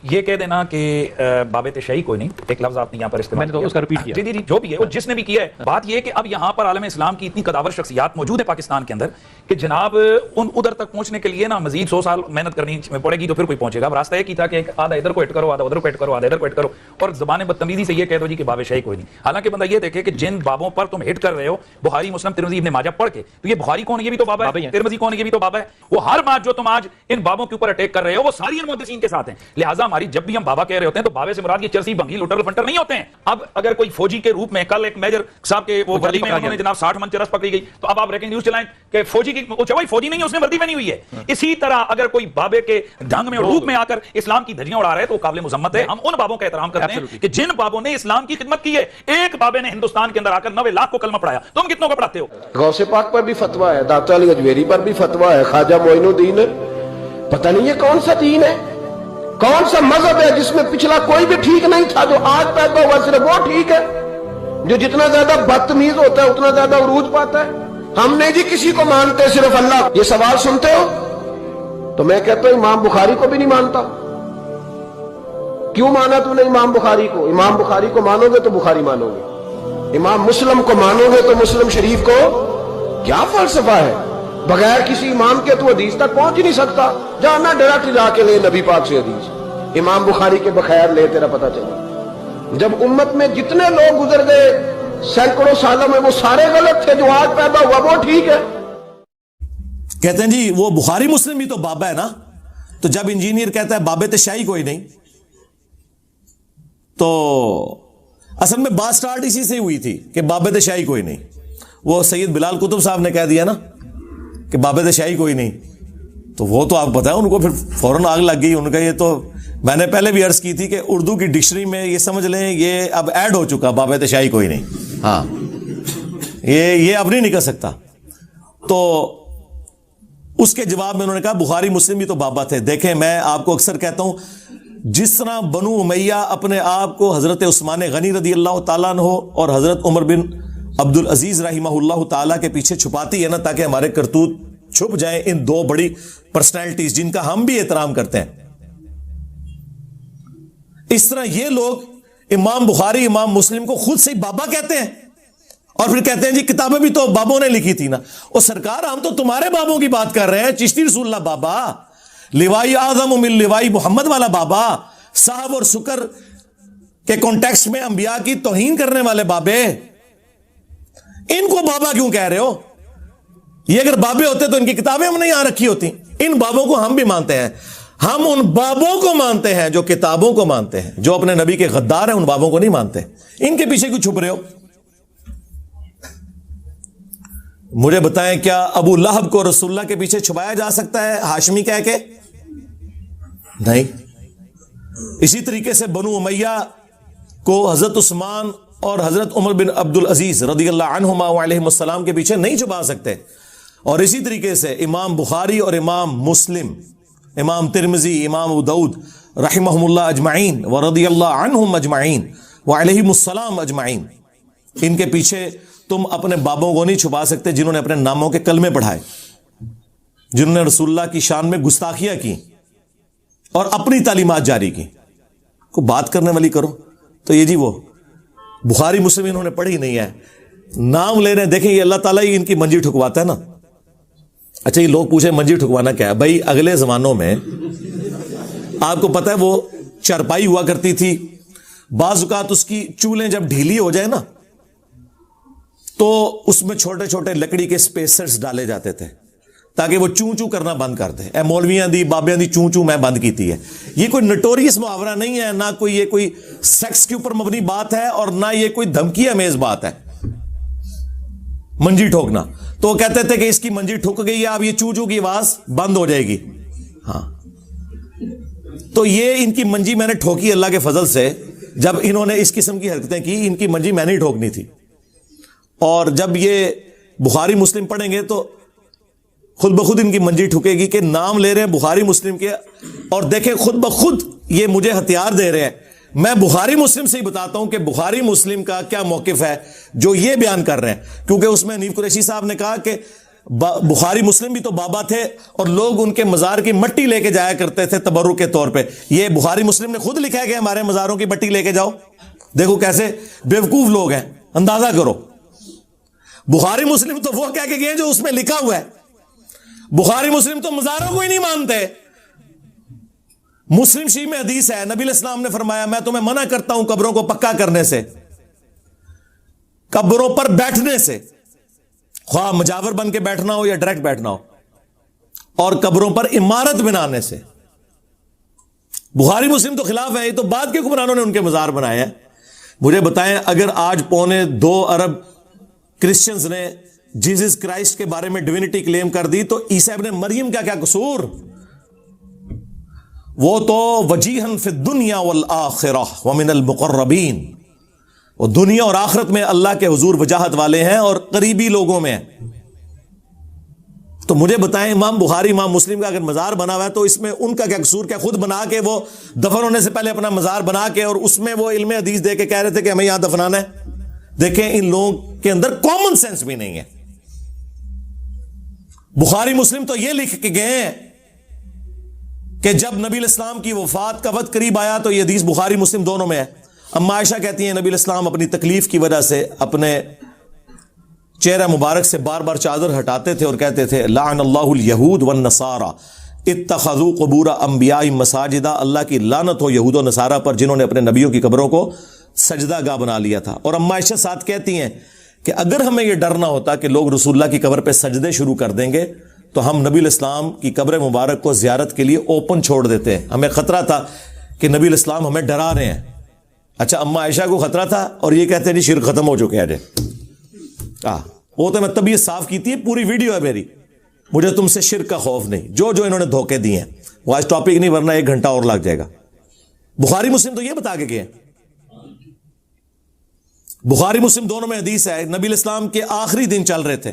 یہ کہہ دینا کہ باب تشیع کوئی نہیں، ایک لفظ آپ نے یہاں پر استعمال میں نے تو اس کا ریپیٹ کیا. جی جو بھی ہے وہ جس نے بھی کیا ہے. بات یہ کہ اب یہاں پر عالم اسلام کی اتنی قداور شخصیات موجود ہے پاکستان کے اندر کہ جناب ان ادھر تک پہنچنے کے لیے نا مزید 100 سال محنت کرنی پڑے گی تو پھر کوئی پہنچے گا. راستہ یہ کی تھا کہ آدھا ادھر کو ہٹ کرو، آدھا ادھر کو ہٹ کرو، آدھا ادھر کو ہٹ کرو، اور زبان بدتمیزی سے یہ کہہ دو جی کہ باب شیع کوئی نہیں. حالانکہ بندہ یہ دیکھے کہ جن بابوں پر تم ہٹ کر رہے ہو بخاری، مسلم، ترمذی، ابن ماجہ پڑھ کے، تو یہ بخاری کون ہے؟ یہ بھی تو بابا ہے. ترمذی کون ہے؟ یہ بھی تو بابا ہے. وہ ہر بات جو تم آج ان بابوں کے اوپر اٹیک کر رہے ہو وہ ساری ان محدثین کے ساتھ ہیں. لہٰذا ہماری جب بھی ہم بابا کہہ رہے ہوتے ہیں تو بابے سے مراد یہ چرسی بنگی لوٹر فنٹر نہیں ہوتے ہیں. اب اگر کوئی فوجی کے روپ میں کل ایک میجر صاحب کے وہ وردی میں انہوں نے جناب 60 من چرس پکڑی گئی تو اب آپ بریکنگ نیوز چلائیں کہ فوجی کی بھائی فوجی نہیں ہے، اس نے وردی پہنی ہوئی ہے. اسی طرح اگر کوئی بابے کے ڈھنگ میں روپ میں آ کر اسلام کی دھجیاں اڑا رہے تو وہ قابل مذمت ہے. ہم ان بابوں کا احترام کرتے ہیں کہ جن بابوں نے اسلام کی خدمت کی ہے. ایک بابے نے ہندوستان کے اندر آ کر 90 لاکھ کو کلمہ پڑھایا، تم کتنوں کو پڑھاتے ہو؟ غوث پاک پر بھی فتویٰ ہے، داتا علی اجمیری پر بھی فتویٰ ہے، خواجہ معین الدین ہے. پتہ نہیں یہ کون سا دین ہے، کون سا مذہب ہے جس میں پچھلا کوئی بھی ٹھیک نہیں تھا، جو آج پیدا ہوا صرف وہ ٹھیک ہے. جو جتنا زیادہ بدتمیز ہوتا ہے اتنا زیادہ عروج پاتا ہے. ہم نہیں جی کسی کو مانتے، صرف اللہ. یہ سوال سنتے ہو تو میں کہتا ہوں امام بخاری کو بھی نہیں مانتا. کیوں مانا تم نے امام بخاری کو؟ امام بخاری کو مانو گے تو بخاری مانو گے، امام مسلم کو مانو گے تو مسلم شریف کو. کیا فلسفہ ہے؟ بغیر کسی امام کے تو حدیث تک پہنچ ہی نہیں سکتا. جانا ڈائریکٹ جا کے لے نبی پاک سے حدیث، امام بخاری کے بخیر لے، تیرا پتہ چلے. جب امت میں جتنے لوگ گزر گئے سینکڑوں سالوں میں وہ سارے غلط تھے، جو آج پیدا ہوا وہ ٹھیک ہے. کہتے ہیں جی وہ بخاری مسلم بھی تو بابا ہے نا. تو جب انجینئر کہتا ہے باب تشیع کوئی نہیں، تو اصل میں بات سٹارٹ اسی سے ہوئی تھی کہ باب تشیع کوئی نہیں. وہ سید بلال قطب صاحب نے کہہ دیا نا کہ باب تشیع کوئی نہیں، تو وہ تو آپ پتہ ہے ان کو پھر فوراً آگ لگ گئی. ان کا یہ تو میں نے پہلے بھی عرض کی تھی کہ اردو کی ڈکشنری میں یہ سمجھ لیں یہ اب ایڈ ہو چکا باب تشیع کوئی نہیں. ہاں یہ اب نہیں نکل سکتا. تو اس کے جواب میں انہوں نے کہا بخاری مسلم بھی تو بابا تھے. دیکھیں میں آپ کو اکثر کہتا ہوں جس طرح بنو امیہ اپنے آپ کو حضرت عثمان غنی رضی اللہ تعالیٰ عنہ اور حضرت عمر بن عبد العزیز رحمہ اللہ تعالیٰ کے پیچھے چھپاتی ہے نا تاکہ ہمارے کرتوت چھپ جائیں ان دو بڑی پرسنالٹیز جن کا ہم بھی احترام کرتے ہیں، اس طرح یہ لوگ امام بخاری امام مسلم کو خود سے بابا کہتے ہیں اور پھر کہتے ہیں جی کتابیں بھی تو بابوں نے لکھی تھی نا. اور سرکار ہم تو تمہارے بابوں کی بات کر رہے ہیں. چشتی رسول اللہ بابا، لوائی اعظم من لوائی محمد والا بابا، صاحب اور سکر کے کانٹیکسٹ میں انبیاء کی توہین کرنے والے بابے، ان کو بابا کیوں کہہ رہے ہو؟ یہ اگر بابے ہوتے تو ان کی کتابیں ہم نے یہاں رکھی ہوتی. ان بابوں کو ہم بھی مانتے ہیں. ہم ان بابوں کو مانتے ہیں جو کتابوں کو مانتے ہیں، جو اپنے نبی کے غدار ہیں ان بابوں کو نہیں مانتے. ان کے پیچھے کیوں چھپ رہے ہو؟ مجھے بتائیں کیا ابو لہب کو رسول اللہ کے پیچھے چھپایا جا سکتا ہے ہاشمی کہہ کے؟ نہیں. اسی طریقے سے بنو امیہ کو حضرت عثمان اور حضرت عمر بن عبد العزیز رضی اللہ عنہما وعلیہم السلام کے پیچھے نہیں چھپا سکتے. اور اسی طریقے سے امام بخاری اور امام مسلم، امام ترمذی، امام ابو داؤد رحمہم اللہ اجمعین ورضی اللہ عنہم اجمعین وعلیہم السلام اجمعین، ان کے پیچھے تم اپنے بابوں کو نہیں چھپا سکتے جنہوں نے اپنے ناموں کے کلمے پڑھائے، جنہوں نے رسول اللہ کی شان میں گستاخیاں کی اور اپنی تعلیمات جاری کی. کو بات کرنے والی کرو تو یہ جی وہ بخاری مسلم انہوں نے پڑھی نہیں ہے، نام لے رہے ہیں. دیکھیں یہ اللہ تعالیٰ ہی ان کی منجی ٹھکواتا ہے نا. اچھا یہ لوگ پوچھیں منجی ٹھکوانا کیا ہے؟ بھائی اگلے زمانوں میں آپ کو پتہ ہے وہ چارپائی ہوا کرتی تھی، بعض اوقات اس کی چولیں جب ڈھیلی ہو جائے نا تو اس میں چھوٹے چھوٹے لکڑی کے سپیسرز ڈالے جاتے تھے تاکہ وہ چوں چوں کرنا بند کر دے. اے مولویاں دی بابیاں دی چوں چوں میں بند کیتی ہے. یہ کوئی نٹوریس محاورہ نہیں ہے، نہ کوئی یہ کوئی سیکس کے اوپر مبنی بات ہے اور نہ یہ کوئی دھمکی امیز بات ہے. منجی ٹھوکنا تو وہ کہتے تھے کہ اس کی منجی ٹھک گئی ہے، اب یہ چوں چوں کی آواز بند ہو جائے گی. ہاں تو یہ ان کی منجی میں نے ٹھوکی اللہ کے فضل سے. جب انہوں نے اس قسم کی حرکتیں کی ان کی منجی میں نہیں ٹھوکنی تھی. اور جب یہ بخاری مسلم پڑھیں گے تو خود بخود ان کی منجی ٹھکے گی کہ نام لے رہے ہیں بخاری مسلم کے، اور دیکھیں خود بخود یہ مجھے ہتھیار دے رہے ہیں. میں بخاری مسلم سے ہی بتاتا ہوں کہ بخاری مسلم کا کیا موقف ہے جو یہ بیان کر رہے ہیں، کیونکہ اس میں حنیف قریشی صاحب نے کہا کہ بخاری مسلم بھی تو بابا تھے اور لوگ ان کے مزار کی مٹی لے کے جایا کرتے تھے تبرک کے طور پہ. یہ بخاری مسلم نے خود لکھا ہے کہ ہمارے مزاروں کی مٹی لے کے جاؤ. دیکھو کیسے بیوقوف لوگ ہیں, اندازہ کرو. بخاری مسلم تو وہ کہہ کے گئے جو اس میں لکھا ہوا ہے. بخاری مسلم تو مزاروں کو ہی نہیں مانتے. مسلم شریف میں حدیث ہے, نبی علیہ السلام نے فرمایا میں تمہیں منع کرتا ہوں قبروں کو پکا کرنے سے, قبروں پر بیٹھنے سے, خواہ مجاور بن کے بیٹھنا ہو یا ڈائریکٹ بیٹھنا ہو, اور قبروں پر عمارت بنانے سے. بخاری مسلم تو خلاف ہے, یہ تو بعد کے حکمرانوں نے ان کے مزار بنائے ہیں. مجھے بتائیں اگر آج 2.25 ارب کرسچنز نے جیزس کرائسٹ کے بارے میں ڈیوینٹی کلیم کر دی تو عیسیٰ ابن مریم کا کیا قصور؟ وہ تو وجیہن فی الدنیا والآخرہ ومن المقربین, وہ دنیا اور آخرت میں اللہ کے حضور وجاہت والے ہیں اور قریبی لوگوں میں ہیں. تو مجھے بتائیں امام بخاری امام مسلم کا اگر مزار بنا ہوا ہے تو اس میں ان کا کیا قصور؟ کیا خود بنا کے وہ دفن ہونے سے پہلے اپنا مزار بنا کے اور اس میں وہ علم حدیث دے کے کہہ رہے تھے کہ ہمیں یہاں دفنانا ہے؟ دیکھیں ان لوگوں کے اندر کامن سینس بھی نہیں ہے. بخاری مسلم تو یہ لکھ کے گئے ہیں کہ جب نبی علیہ السلام کی وفات کا وقت قریب آیا تو یہ حدیث بخاری مسلم دونوں میں ہے. اما عائشہ کہتی ہیں نبی علیہ السلام اپنی تکلیف کی وجہ سے اپنے چہرہ مبارک سے بار بار چادر ہٹاتے تھے اور کہتے تھے لعن اللہ الیہود والنصارى اتخذوا قبور انبیاء مساجدا, اللہ کی لعنت ہو یہود و نصارہ پر جنہوں نے اپنے نبیوں کی قبروں کو سجدہ گاہ بنا لیا تھا. اور اما عائشہ ساتھ کہتی ہیں کہ اگر ہمیں یہ ڈر نہ ہوتا کہ لوگ رسول اللہ کی قبر پہ سجدے شروع کر دیں گے تو ہم نبی علیہ السلام کی قبر مبارک کو زیارت کے لیے اوپن چھوڑ دیتے. ہمیں خطرہ تھا کہ نبی علیہ السلام ہمیں ڈرا رہے ہیں. اچھا اما عائشہ کو خطرہ تھا اور یہ کہتے ہیں جی شرک ختم ہو چکے ہیں. وہ تو میں طبیعت صاف کی تھی, پوری ویڈیو ہے میری, مجھے تم سے شرک کا خوف نہیں. جو انہوں نے دھوکے دیے ہیں وہ آج ٹاپک نہیں, ورنہ 1 گھنٹہ اور لگ جائے گا. بخاری مسلم تو یہ بتا کے گئے. بخاری مسلم دونوں میں حدیث ہے نبی علیہ السلام کے آخری دن چل رہے تھے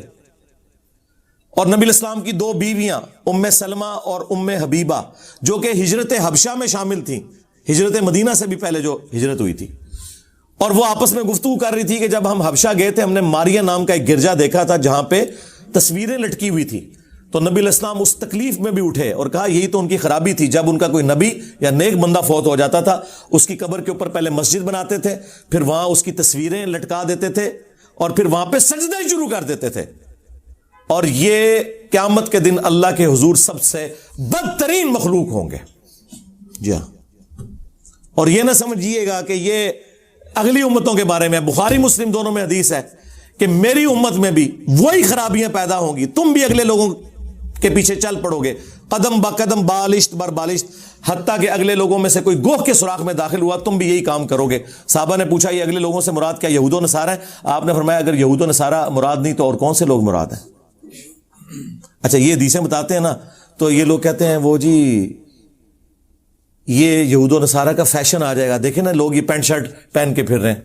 اور نبی علیہ السلام کی 2 بیویاں ام سلمہ اور ام حبیبہ جو کہ ہجرت حبشہ میں شامل تھیں, ہجرت مدینہ سے بھی پہلے جو ہجرت ہوئی تھی, اور وہ آپس میں گفتگو کر رہی تھی کہ جب ہم حبشہ گئے تھے ہم نے ماریا نام کا ایک گرجا دیکھا تھا جہاں پہ تصویریں لٹکی ہوئی تھی. تو نبی علیہ السلام اس تکلیف میں بھی اٹھے اور کہا یہی تو ان کی خرابی تھی, جب ان کا کوئی نبی یا نیک بندہ فوت ہو جاتا تھا اس کی قبر کے اوپر پہلے مسجد بناتے تھے, پھر وہاں اس کی تصویریں لٹکا دیتے تھے اور پھر وہاں پہ سجدے شروع کر دیتے تھے. اور یہ قیامت کے دن اللہ کے حضور سب سے بدترین مخلوق ہوں گے. جی ہاں, اور یہ نہ سمجھیے گا کہ یہ اگلی امتوں کے بارے میں. بخاری مسلم دونوں میں حدیث ہے کہ میری امت میں بھی وہی خرابیاں پیدا ہوں گی, تم بھی اگلے لوگوں کے پیچھے چل پڑو گے قدم با قدم بالشت بر بالشت, حتیٰ کہ اگلے لوگوں میں سے کوئی گوہ کے سوراخ میں داخل ہوا تم بھی یہی کام کرو گے. صحابہ نے پوچھا یہ اگلے لوگوں سے مراد کیا یہود و نصارہ ہے؟ آپ نے فرمایا اگر یہود و نصارہ مراد نہیں تو اور کون سے لوگ مراد ہیں؟ اچھا یہ حدیثیں بتاتے ہیں نا تو یہ لوگ کہتے ہیں وہ جی یہ یہود و نصارہ کا فیشن آ جائے گا, دیکھیں نا لوگ یہ پینٹ شرٹ پہن کے پھر رہے ہیں.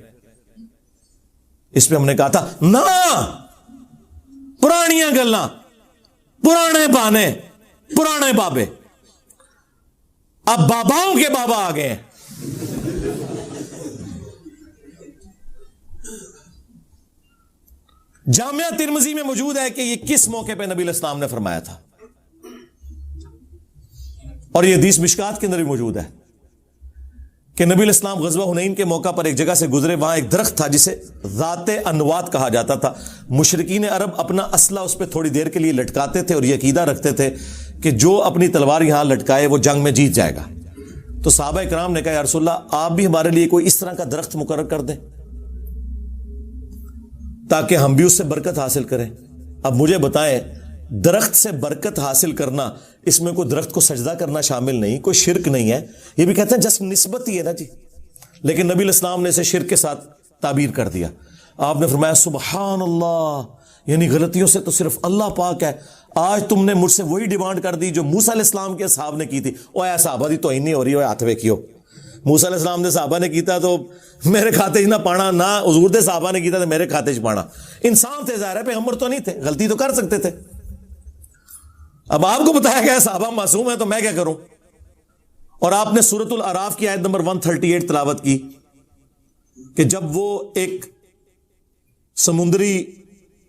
اس پہ ہم نے کہا تھا نہ, پرانیاں گلاں, پرانے بانے, پرانے بابے, اب باباؤں کے بابا آ گئے ہیں. جامعہ ترمذی میں موجود ہے کہ یہ کس موقع پہ نبی علیہ السلام نے فرمایا تھا, اور یہ حدیث مشکات کے اندر بھی موجود ہے کہ نبی علیہ السلام غزوہ حنین کے موقع پر ایک جگہ سے گزرے, وہاں ایک درخت تھا جسے ذات انوات کہا جاتا تھا. مشرکین عرب اپنا اسلحہ اس پہ تھوڑی دیر کے لیے لٹکاتے تھے اور یہ عقیدہ رکھتے تھے کہ جو اپنی تلوار یہاں لٹکائے وہ جنگ میں جیت جائے گا. تو صحابہ کرام نے کہا یا رسول اللہ آپ بھی ہمارے لیے کوئی اس طرح کا درخت مقرر کر دیں تاکہ ہم بھی اس سے برکت حاصل کریں. اب مجھے بتائیں درخت سے برکت حاصل کرنا, اس میں کوئی درخت کو سجدہ کرنا شامل نہیں, کوئی شرک نہیں ہے. یہ بھی کہتے ہیں جس نسبت ہی ہے نا جی, لیکن نبی علیہ السلام نے اسے شرک کے ساتھ تعبیر کر دیا. آپ نے فرمایا سبحان اللہ, یعنی غلطیوں سے تو صرف اللہ پاک ہے. آج تم نے مجھ سے وہی ڈیمانڈ کر دی جو موسیٰ علیہ السلام کے اصحاب نے کی تھی. اوے صحابہ دی تو ہی نہیں ہو رہی, اوے ہاتھ ویکھیو, موسیٰ علیہ السلام نے صحابہ نے کیتا تو میرے کھاتے چ نہ پانا, نہ حضور دے صحابہ نے کیتا تو میرے کھاتے چ پانا. انسان تھے ظاہر ہے, پیغمبر تو نہیں تھے, غلطی تو کر سکتے تھے. اب آپ کو بتایا گیا صحابہ معصوم ہیں تو میں کیا کروں. اور آپ نے سورۃ الاعراف کی آیت نمبر 138 تلاوت کی کہ جب وہ ایک سمندری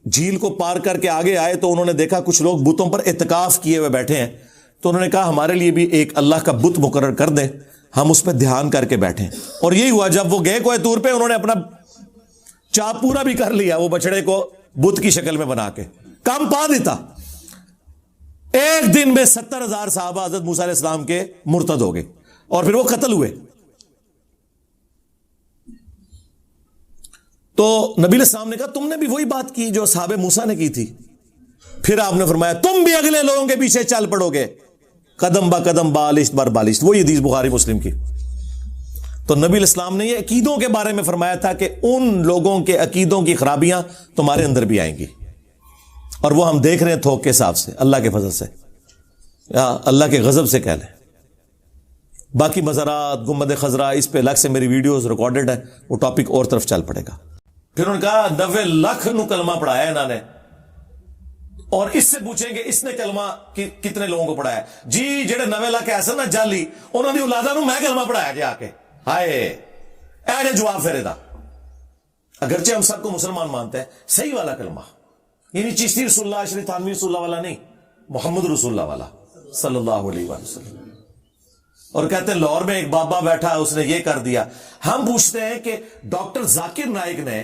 جھیل کو پار کر کے آگے آئے تو انہوں نے دیکھا کچھ لوگ بتوں پر اعتکاف کیے ہوئے بیٹھے ہیں، تو انہوں نے کہا ہمارے لیے بھی ایک اللہ کا بت مقرر کر دیں، ہم اس پہ دھیان کر کے بیٹھیں۔ اور یہی ہوا، جب وہ گئے کوہ طور پہ انہوں نے اپنا چاپ پورا بھی کر لیا، وہ بچڑے کو بت کی شکل میں بنا کے کام پا دیتا۔ ایک دن میں 70,000 صحابہ حضرت موسیٰ علیہ السلام کے مرتد ہو گئے اور پھر وہ قتل ہوئے۔ تو نبی علیہ السلام نے کہا تم نے بھی وہی بات کی جو اصحاب موسیٰ نے کی تھی۔ پھر آپ نے فرمایا تم بھی اگلے لوگوں کے پیچھے چل پڑو گے، قدم با قدم بالشت بر بالشت، وہی حدیث بخاری مسلم کی۔ تو نبی علیہ السلام نے یہ عقیدوں کے بارے میں فرمایا تھا کہ ان لوگوں کے عقیدوں کی خرابیاں تمہارے اندر بھی آئیں گی، اور وہ ہم دیکھ رہے ہیں تھوک کے حساب سے، اللہ کے فضل سے یا اللہ کے غضب سے کہہ لیں۔ باقی مزارات، گنبد خضرا، اس پہ الگ سے میری ویڈیوز ریکارڈڈ ہے، وہ ٹاپک اور طرف چل پڑے گا۔ پھر انہوں نے کہا 90 لاکھ نو کلمہ پڑھایا انہوں نے، اور اس سے پوچھیں گے اس نے کلمہ کتنے لوگوں کو پڑھایا؟ جی جڑے 90 لاکھ ایسا نا جالی انہوں نے اولاداں نو میں کلمہ پڑھایا جا کے، ہائے اے جواب پھر دا۔ اگرچہ ہم سب کو مسلمان مانتے ہیں، صحیح والا کلمہ، یعنی چشتی رسول اللہ، اشری تھانوی رسول اللہ والا نہیں، محمد رسول اللہ والا صلی اللہ علیہ وآلہ وسلم۔ اور کہتے ہیں لاہور میں ایک بابا بیٹھا اس نے یہ کر دیا۔ ہم پوچھتے ہیں کہ ڈاکٹر ذاکر نائک نے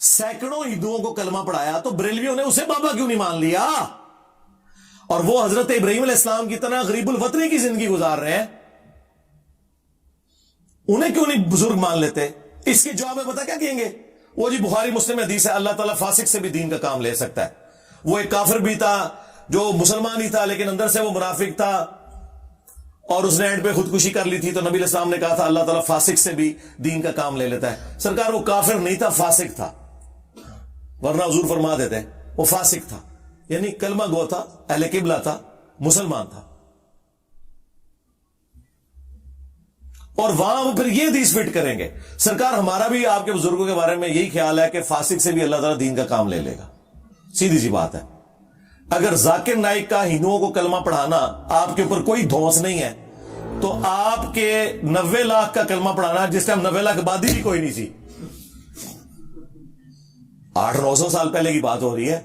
سینکڑوں ہندوؤں کو کلمہ پڑھایا تو بریلویوں نے اسے بابا کیوں نہیں مان لیا؟ اور وہ حضرت ابراہیم علیہ السلام کی طرح غریب الوطنی کی زندگی گزار رہے ہیں، انہیں کیوں نہیں بزرگ مان لیتے؟ اس کے جواب میں پتہ کیا کہیں گے؟ وہ جی بخاری مسلم حدیث ہے، اللہ تعالیٰ فاسق سے بھی دین کا کام لے سکتا ہے۔ وہ ایک کافر بھی تھا جو مسلمان ہی تھا لیکن اندر سے وہ منافق تھا، اور اس نے اینڈ پہ خودکشی کر لی تھی، تو نبی علیہ السلام نے کہا تھا اللہ تعالیٰ فاسق سے بھی دین کا کام لے لیتا ہے۔ سرکار وہ کافر نہیں تھا، فاسق تھا، ورنہ حضور فرما دیتے وہ فاسق تھا، یعنی کلمہ گو تھا، اہل قبلہ تھا، مسلمان تھا۔ اور وہاں وہ پھر یہ حدیث فٹ کریں گے۔ سرکار ہمارا بھی آپ کے بزرگوں کے بارے میں یہی خیال ہے کہ فاسق سے بھی اللہ تعالیٰ دین کا کام لے لے گا، سیدھی سی بات ہے۔ اگر ذاکر نائک کا ہندوؤں کو کلمہ پڑھانا آپ کے اوپر کوئی دھوس نہیں ہے، تو آپ کے 90 لاکھ کا کلمہ پڑھانا، جس ٹائم 90 لاکھ آبادی بھی کوئی نہیں تھی، 800-900 سال پہلے کی بات ہو رہی ہے۔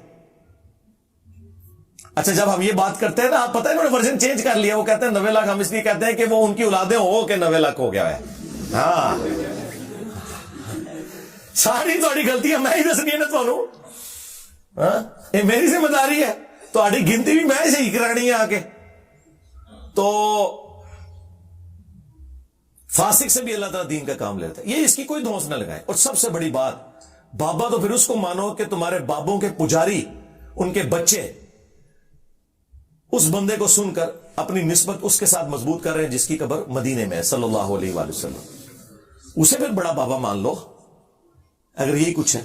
اچھا جب ہم یہ بات کرتے ہیں نا، آپ پتہ ہے انہوں نے ورژن چینج کر لیا، وہ کہتے ہیں 90 لاکھ ہم اس لیے کہتے ہیں کہ وہ ان کی اولادیں ہو کہ 90 لاکھ ہو گیا ہے۔ ہاں ساری تھوڑی غلطی ہے، میں ہی دسنی ہے نا تھانوں، ہاں یہ میری ذمہ داری ہے، تھوڑی گنتی بھی میں صحیح کرانی ہے آ کے۔ تو فاسق سے بھی اللہ تعالیٰ دین کا کام لیتا ہے، یہ اس کی کوئی دھونس نہ لگائے۔ اور سب سے بڑی بات، بابا تو پھر اس کو مانو کہ تمہارے بابوں کے پجاری، ان کے بچے اس بندے کو سن کر اپنی نسبت اس کے ساتھ مضبوط کر رہے ہیں جس کی قبر مدینے میں ہے صلی اللہ علیہ وآلہ وسلم، اسے پھر بڑا بابا مان لو اگر یہی کچھ ہے۔